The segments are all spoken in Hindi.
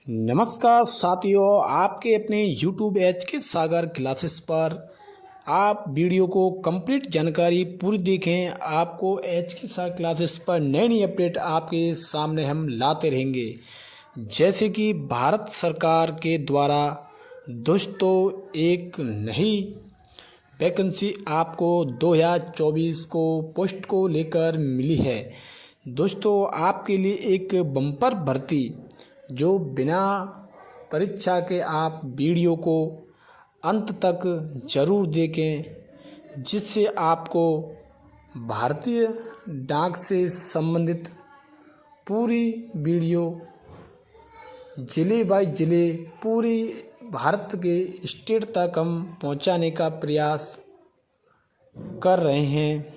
नमस्कार साथियों, आपके अपने YouTube एच के सागर क्लासेस पर आप वीडियो को कंप्लीट जानकारी पूरी देखें। आपको एच के सागर क्लासेस पर नई नई अपडेट आपके सामने हम लाते रहेंगे। जैसे कि भारत सरकार के द्वारा दोस्तों एक नई वैकेंसी आपको 2024 को पोस्ट को लेकर मिली है। दोस्तों आपके लिए एक बम्पर भर्ती जो बिना परीक्षा के आप वीडियो को अंत तक ज़रूर देखें, जिससे आपको भारतीय डाक से संबंधित पूरी वीडियो ज़िले बाय ज़िले पूरी भारत के स्टेट तक हम पहुंचाने का प्रयास कर रहे हैं।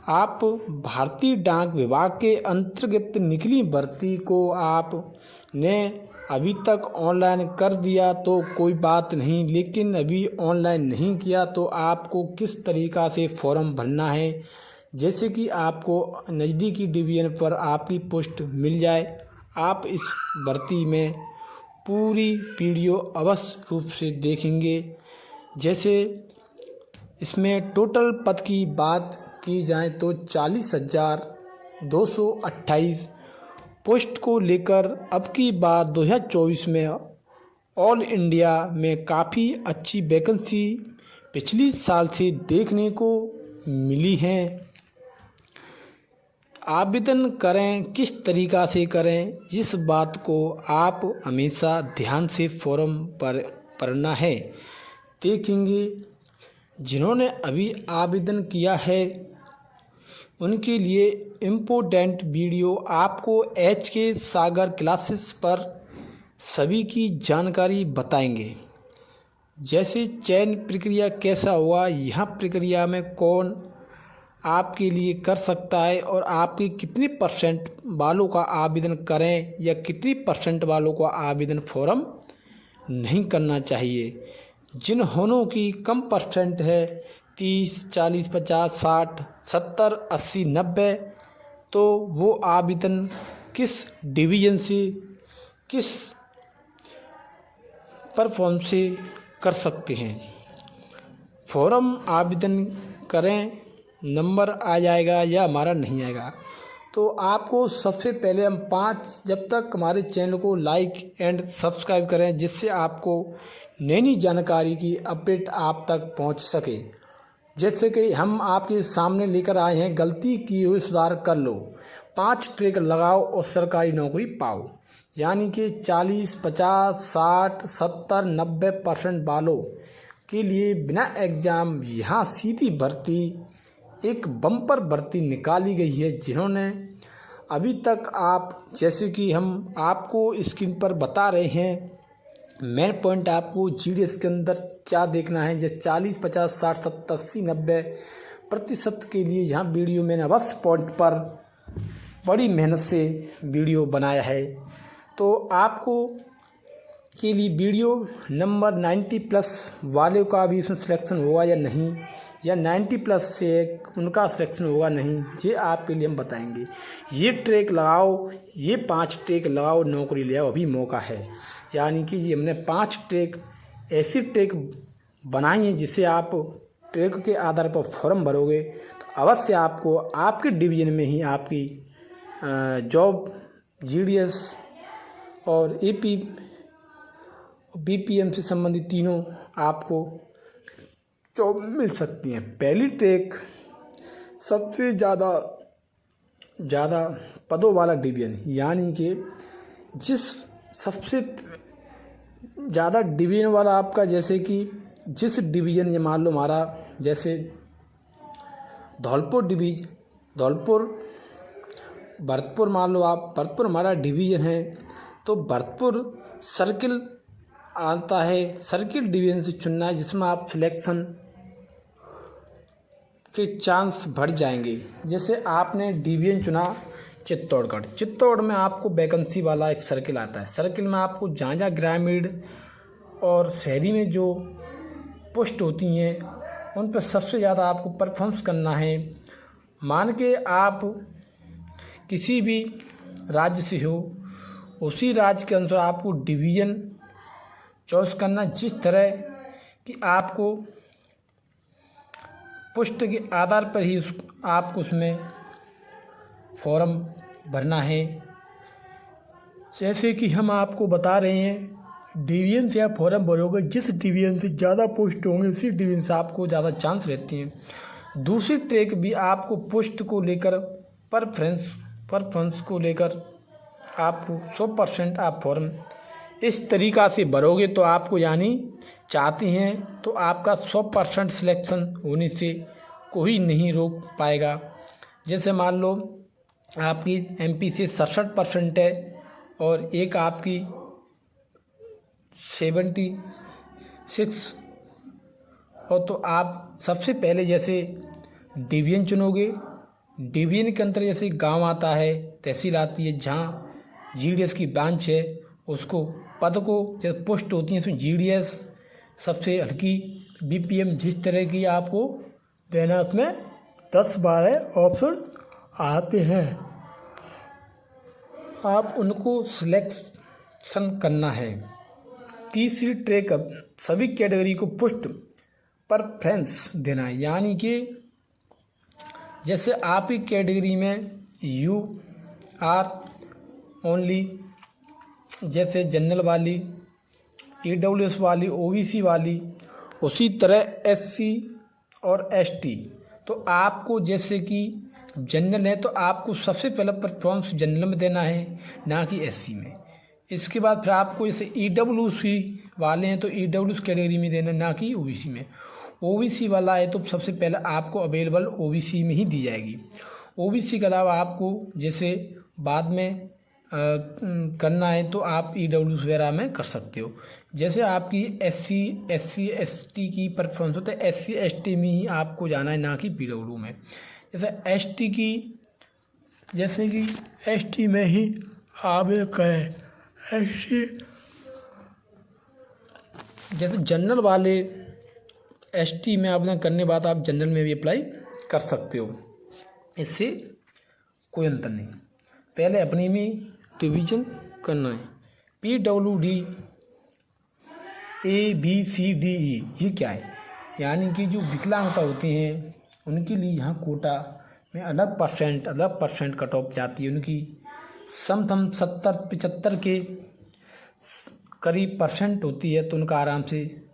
आप भारतीय डाक विभाग के अंतर्गत निकली भर्ती को आपने अभी तक ऑनलाइन कर दिया तो कोई बात नहीं, लेकिन अभी ऑनलाइन नहीं किया तो आपको किस तरीक़ा से फॉर्म भरना है, जैसे कि आपको नज़दीकी डिवीज़न पर आपकी पोस्ट मिल जाए। आप इस भर्ती में पूरी वीडियो अवश्य रूप से देखेंगे। जैसे इसमें टोटल पद की बात की जाए तो 40,228 पोस्ट को लेकर अब की बार 2024 में ऑल इंडिया में काफ़ी अच्छी वैकेंसी पिछली साल से देखने को मिली है। आवेदन करें किस तरीक़ा से करें, इस बात को आप हमेशा ध्यान से फॉर्म पर भरना है। देखेंगे जिन्होंने अभी आवेदन किया है उनके लिए इम्पोर्टेंट वीडियो आपको एच के सागर क्लासेस पर सभी की जानकारी बताएंगे। जैसे चयन प्रक्रिया कैसा हुआ, यहाँ प्रक्रिया में कौन आपके लिए कर सकता है और आपके कितने परसेंट वालों का आवेदन करें या कितनी परसेंट वालों का आवेदन फॉर्म नहीं करना चाहिए। जिन्होंने की कम परसेंट है 30, 40, 50, 60, 70, 80, 90, तो वो आवेदन किस डिवीज़न से किस प्लेटफॉर्म से कर सकते हैं। फॉर्म आवेदन करें, नंबर आ जाएगा या हमारा नहीं आएगा। तो आपको सबसे पहले हम 5 जब तक हमारे चैनल को लाइक एंड सब्सक्राइब करें, जिससे आपको नई नई जानकारी की अपडेट आप तक पहुंच सके। जैसे कि हम आपके सामने लेकर आए हैं, गलती की हुई सुधार कर लो, 5 ट्रिक लगाओ और सरकारी नौकरी पाओ। यानी कि 40, 50, 60, 70, 90% वालों के लिए बिना एग्ज़ाम यहाँ सीधी भर्ती एक बम्पर भर्ती निकाली गई है। जिन्होंने अभी तक आप जैसे कि हम आपको स्क्रीन पर बता रहे हैं, मेन पॉइंट आपको जीडीएस के अंदर क्या देखना है। जैसे 40, 50, 60, 70, 80, 90% के लिए यहाँ वीडियो मैंने अवश्य पॉइंट पर बड़ी मेहनत से वीडियो बनाया है। तो आपको के लिए वीडियो नंबर 90+ वाले का भी इसमें सिलेक्शन होगा या नहीं, या 90+ से उनका सिलेक्शन होगा नहीं, ये आपके लिए हम बताएंगे। ये ट्रैक लगाओ, ये 5 ट्रैक लगाओ, नौकरी ले आओ, अभी मौका है। यानी कि ये हमने 5 ट्रैक ऐसी ट्रैक बनाई हैं जिसे आप ट्रैक के आधार पर फॉर्म भरोगे तो अवश्य आपको आपके डिवीज़न में ही आपकी जॉब जीडीएस और एपी बीपीएम से संबंधित तीनों आपको जॉब मिल सकती हैं। पहली ट्रैक सबसे ज़्यादा पदों वाला डिवीज़न, यानी कि जिस सबसे ज़्यादा डिवीज़न वाला आपका, जैसे कि जिस डिवीज़न ये मान लो हमारा जैसे धौलपुर भरतपुर मान लो आप, भरतपुर हमारा डिवीज़न है तो भरतपुर सर्किल आता है। सर्किल डिवीज़न से चुनना है जिसमें आप सिलेक्शन के चांस बढ़ जाएंगे। जैसे आपने डिवीज़न चुना चित्तौड़गढ़ में आपको वैकेंसी वाला एक सर्किल आता है। सर्किल में आपको जहाँ जहाँ ग्रामीण और शहरी में जो पोस्ट होती हैं उन पर सबसे ज़्यादा आपको परफॉर्मेंस करना है। मान के आप किसी भी राज्य से हो उसी राज्य के अनुसार आपको डिवीज़न चॉइस करना, जिस तरह कि आपको पोस्ट के आधार पर ही आपको उसमें फॉर्म भरना है। जैसे कि हम आपको बता रहे हैं, डिवीज़न से आप फॉर्म भरोगे, जिस डिवीज़न से ज़्यादा पोस्ट होंगे उसी डिवीज़न से आपको ज़्यादा चांस रहते हैं। दूसरी ट्रैक भी आपको पोस्ट को लेकर प्रेफरेंस को लेकर आपको 100% आप फॉर्म इस तरीक़ा से भरोगे तो आपको, यानी चाहते हैं तो आपका 100% सिलेक्शन होने से कोई नहीं रोक पाएगा। जैसे मान लो आपकी MP से 67% है और एक आपकी 76, और तो आप सबसे पहले जैसे डिवीज़न चुनोगे। डिवीज़न के अंदर जैसे गांव आता है, तहसील आती है, जहां GDS की ब्रांच है, उसको पद को जैसे पोस्ट होती है उसमें GDS सबसे हल्की, BPM जिस तरह की आपको देना, उसमें 10-12 ऑप्शन आते हैं। आप उनको सिलेक्शन करना है। तीसरी ट्रैक सभी कैटेगरी को पोस्ट प्रेफरेंस देना है, यानी कि जैसे आपकी कैटेगरी में UR ओनली, जैसे जनरल वाली, EWS वाली, OBC वाली, उसी तरह SC और ST। तो आपको जैसे कि जनरल है तो आपको सबसे पहले प्रेफरेंस जनरल में देना है, ना कि SC में। इसके बाद फिर आपको जैसे EWC वाले हैं तो EWS कैटेगरी में देना, ना कि OBC में। OBC वाला है तो सबसे पहले आपको अवेलेबल OBC में ही दी जाएगी। OBC के अलावा आपको जैसे बाद में करना है तो आप EWS वगैरह में कर सकते हो। जैसे आपकी SC ST की प्रेफरेंस होता है, SC ST में ही आपको जाना है, ना कि PW में। जैसे ST की, जैसे कि ST में ही आवेदन करें। ST जैसे जनरल वाले ST में आवेदन करने बाद आप जनरल में भी अप्लाई कर सकते हो, इससे कोई अंतर नहीं। पहले अपनी में डिवीज़न करना है। PWD ABCDE ये क्या है, यानी कि जो विकलांगता होती हैं उनके लिए यहाँ कोटा में अलग परसेंट कट ऑफ जाती है। उनकी समथम 70-75 के करीब परसेंट होती है, तो उनका आराम से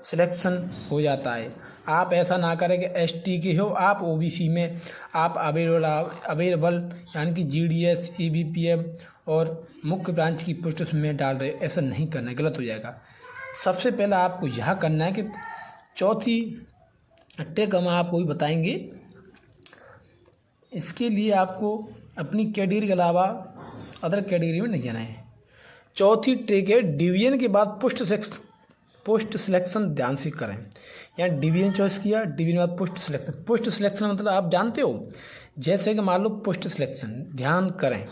सिलेक्शन हो जाता है। आप ऐसा ना करें कि ST के हो आप OBC में आप अवेलेबल यानी कि GDS EBPM और मुख्य ब्रांच की पोस्ट में डाल रहे, ऐसा नहीं करना है, गलत हो जाएगा। सबसे पहले आपको यह करना है कि चौथी ट्रिक हम आपको भी बताएंगे। इसके लिए आपको अपनी कैटेगरी के अलावा अदर कैटेगरी में नहीं जाना है। चौथी ट्रिक है डिवीज़न के बाद पोस्ट सिलेक्शन ध्यान से करें। यहाँ डिवीज़न चॉइस किया, डिवीज़न के बाद पोस्ट सिलेक्शन मतलब आप जानते हो, जैसे कि मान लो पोस्ट सिलेक्शन ध्यान करें,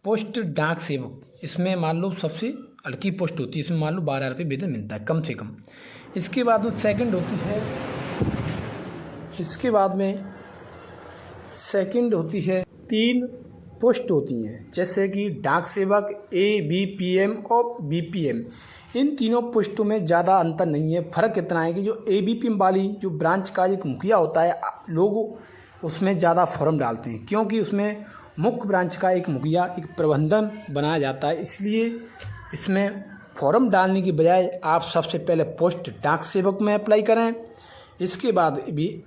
पोस्ट डाक सेवक, इसमें मान लो सबसे हल्की पोस्ट होती है, इसमें मान लो 12 रुपये वेतन मिलता है कम से कम। इसके बाद में सेकंड होती है 3 पोस्ट होती हैं, जैसे कि डाक सेवक, ABPM और BPM। इन तीनों पोस्टों में ज़्यादा अंतर नहीं है। फ़र्क इतना है कि जो ABPM वाली जो ब्रांच का एक मुखिया होता है, लोग उसमें ज़्यादा फॉर्म डालते हैं, क्योंकि उसमें मुख्य ब्रांच का एक मुखिया, एक प्रबंधन बनाया जाता है। इसलिए इसमें फॉर्म डालने की बजाय आप सबसे पहले पोस्ट डाक सेवक में अप्लाई करें, इसके बाद भी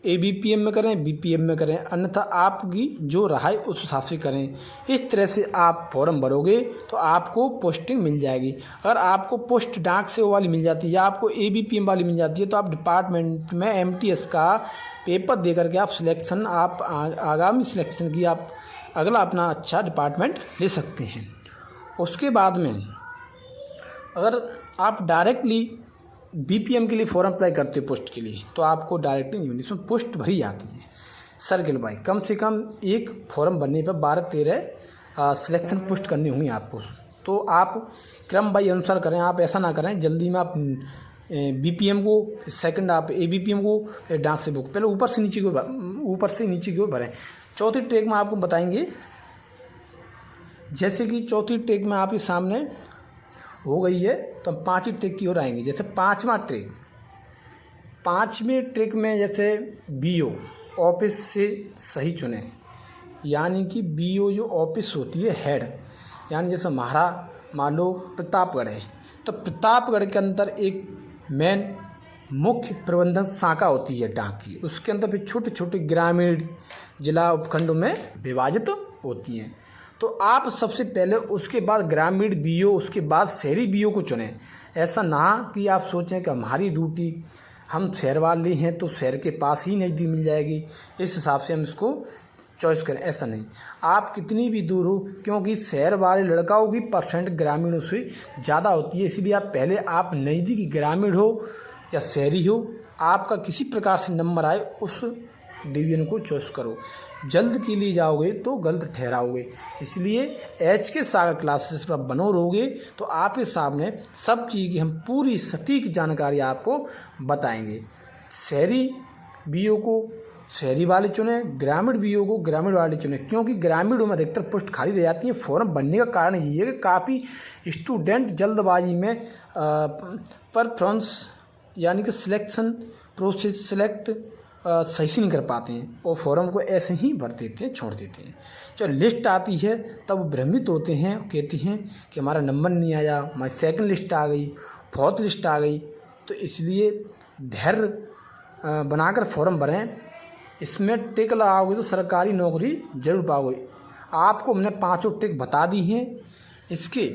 ABPM में करें, BPM में करें, अन्यथा आपकी जो रहा है उस हिसाब से करें। इस तरह से आप फॉर्म भरोगे तो आपको पोस्टिंग मिल जाएगी। अगर आपको पोस्ट डाक सेवक वाली मिल जाती है या आपको ABPM वाली मिल जाती है तो आप डिपार्टमेंट में MTS का पेपर दे करके आप सिलेक्शन, आप आगामी सिलेक्शन की आप अगला अपना अच्छा डिपार्टमेंट ले सकते हैं। उसके बाद में अगर आप डायरेक्टली BPM के लिए फॉर्म अप्लाई करते हो पोस्ट के लिए, तो आपको डायरेक्टली नहीं होनी, इसमें पोस्ट भरी जाती है सर्किल बाई। कम से कम एक फॉर्म भरने पर 12-13 सिलेक्शन पोस्ट करनी होंगी आपको। तो आप क्रम बाई अनुसार करें, आप ऐसा ना करें जल्दी में आप BPM को, सेकंड आप ABPM को, डाक से बुक पहले ऊपर से नीचे की ओर भरें। चौथी ट्रैक में आपको बताएंगे जैसे कि चौथी ट्रिक में आपके सामने हो गई है, तो हम पांचवी ट्रिक की ओर आएंगे। जैसे पांचवी ट्रिक में जैसे BO ऑफिस से सही चुने, यानी कि BO जो ऑफिस होती है हेड, यानी जैसे हमारा मान लो प्रतापगढ़ है, तो प्रतापगढ़ के अंदर एक मेन मुख्य प्रबंधन शाखा होती है डाक की, उसके अंदर फिर छोटे छोटे ग्रामीण जिला उपखंडों में विभाजित होती हैं। तो आप सबसे पहले उसके बाद ग्रामीण BO, उसके बाद शहरी BO को चुनें। ऐसा ना कि आप सोचें कि हमारी ड्यूटी हम शहर वाले हैं तो शहर के पास ही नज़दीक मिल जाएगी, इस हिसाब से हम इसको चॉइस करें, ऐसा नहीं। आप कितनी भी दूर हो, क्योंकि शहर वाले लड़काओं की परसेंट ग्रामीणों से ज़्यादा होती है, इसलिए आप नज़दीकी ग्रामीण हो या शहरी हो, आपका किसी प्रकार से नंबर आए उस डिवीजन को चॉइस करो। जल्द के लिए जाओगे तो गलत ठहराओगे, इसलिए HK सागर क्लासेस पर बनो रहोगे तो आपके सामने सब चीज़ की हम पूरी सटीक जानकारी आपको बताएंगे। शहरी BO को शहरी वाले चुने, ग्रामीण BO को ग्रामीण वाले चुने, क्योंकि ग्रामीणों में अधिकतर पोस्ट खाली रह जाती हैं। फॉर्म बनने का कारण ये है कि काफ़ी स्टूडेंट जल्दबाजी में परफॉर्मेंस यानी कि सिलेक्शन प्रोसेस सही से नहीं कर पाते हैं और फॉर्म को ऐसे ही भर देते हैं, छोड़ देते हैं। जब लिस्ट आती है तब भ्रमित होते हैं, कहते हैं कि हमारा नंबर नहीं आया, हमारी सेकंड लिस्ट आ गई, फोर्थ लिस्ट आ गई। तो इसलिए धैर्य बनाकर फॉर्म भरें। इसमें टिक लगाओगे तो सरकारी नौकरी जरूर पाओगे। आपको हमने पाँचों टिक बता दी हैं। इसके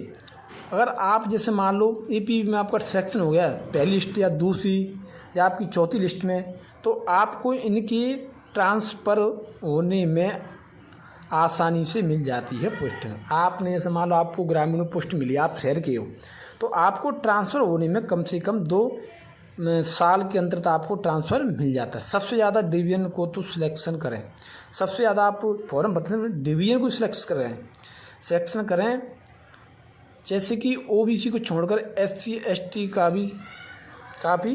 अगर आप जैसे मान लो AP में आपका सिलेक्शन हो गया पहली लिस्ट या दूसरी या आपकी चौथी लिस्ट में, तो आपको इनकी ट्रांसफ़र होने में आसानी से मिल जाती है पोस्ट। आपने जैसे मान लो आपको ग्रामीण पोस्ट मिली, आप शहर के हो, तो आपको ट्रांसफ़र होने में कम से कम 2 साल के अंदर आपको ट्रांसफ़र मिल जाता है। सबसे ज़्यादा डिवीज़न को तो सिलेक्शन करें, सबसे ज़्यादा आप फॉर्म भरते डिवीज़न को सिलेक्शन करें। जैसे कि OBC को छोड़कर SC ST का भी काफ़ी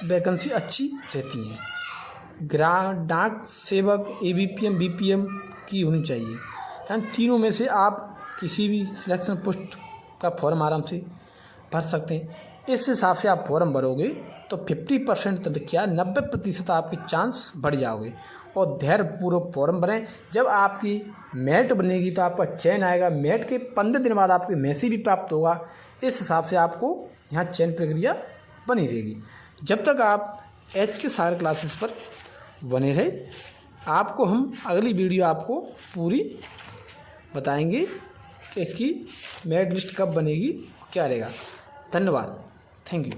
वैकेंसी अच्छी रहती हैं। डाक सेवक ABPM BPM की होनी चाहिए, यानी तीनों में से आप किसी भी सिलेक्शन पोस्ट का फॉर्म आराम से भर सकते हैं। इस हिसाब से आप फॉर्म भरोगे तो 50% तक क्या 90% आपके चांस बढ़ जाओगे। और धैर्यपूर्वक फॉर्म भरें। जब आपकी मेरिट बनेगी तो आपका चयन आएगा। मेरिट के 15 दिन बाद आपको मैसेज भी प्राप्त होगा। इस हिसाब से आपको यहाँ चयन प्रक्रिया बनी रहेगी। जब तक आप HK सागर क्लासेस पर बने रहे, आपको हम अगली वीडियो आपको पूरी बताएंगे कि इसकी मेरिट लिस्ट कब बनेगी, क्या रहेगा। धन्यवाद, थैंक यू।